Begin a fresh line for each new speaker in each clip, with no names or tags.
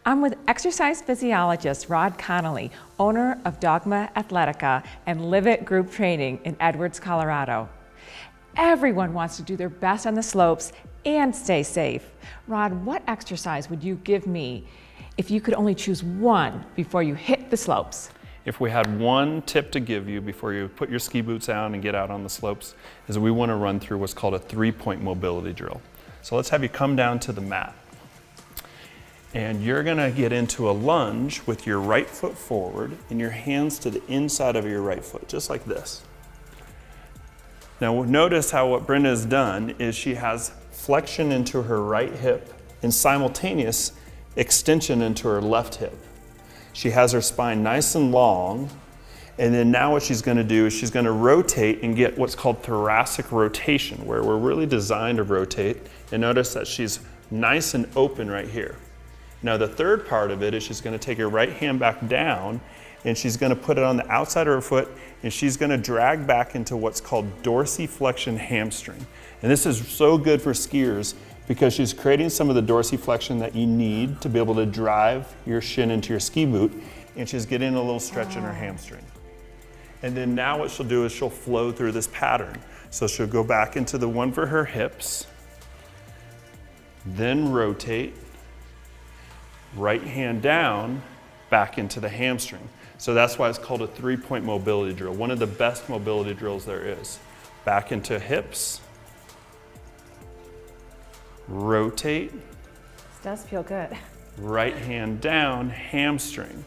I'm with exercise physiologist Rod Connerly, owner of Dogma Athletica and Live It Group Training in Edwards, Colorado. Everyone wants to do their best on the slopes and stay safe. Rod, what exercise would you give me if you could only choose one before you hit the slopes?
If we had one tip to give you before you put your ski boots on and get out on the slopes, is we want to run through what's called a 3-point mobility drill. So let's have you come down to the mat. And you're going to get into a lunge with your right foot forward and your hands to the inside of your right foot, just like this. Now notice how what Brenda has done is she has flexion into her right hip and simultaneous extension into her left hip. She has her spine nice and long, and then now what she's going to do is she's going to rotate and get what's called thoracic rotation, where we're really designed to rotate. And notice that she's nice and open right here. Now the third part of it is she's going to take her right hand back down and she's going to put it on the outside of her foot and she's going to drag back into what's called dorsiflexion hamstring. And this is so good for skiers because she's creating some of the dorsiflexion that you need to be able to drive your shin into your ski boot, and she's getting a little stretch in her hamstring. And then now what she'll do is she'll flow through this pattern. So she'll go back into the one for her hips, then rotate, right hand down, back into the hamstring. So that's why it's called a 3-point mobility drill, one of the best mobility drills there is. Back into hips, rotate.
This does feel good.
Right hand down, hamstring.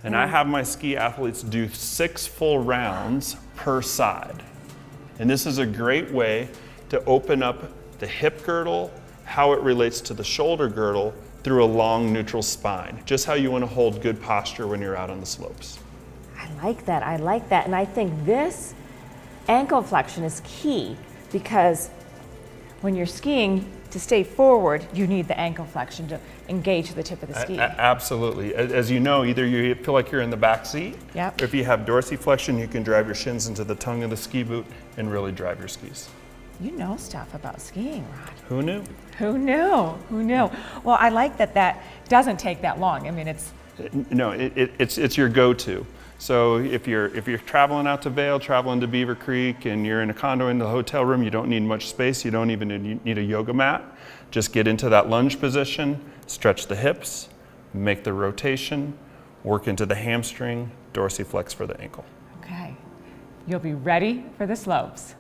And I have my ski athletes do 6 full rounds per side. And this is a great way to open up the hip girdle, how it relates to the shoulder girdle through a long neutral spine. Just how you want to hold good posture when you're out on the slopes.
I like that, and I think this ankle flexion is key because when you're skiing, to stay forward, you need the ankle flexion to engage the tip of the ski.
Absolutely. As you know, either you feel like you're in the back seat,
yep,
or if you have dorsiflexion, you can drive your shins into the tongue of the ski boot and really drive your skis.
You know stuff about skiing, Rod.
Who knew?
Who knew? Who knew? Well, I like that that doesn't take that long. I mean, it's...
No, it's your go-to. So if you're traveling out to Vail, traveling to Beaver Creek, and you're in a condo in the hotel room, you don't need much space, you don't even need a yoga mat. Just get into that lunge position, stretch the hips, make the rotation, work into the hamstring, dorsiflex for the ankle.
Okay. You'll be ready for the slopes.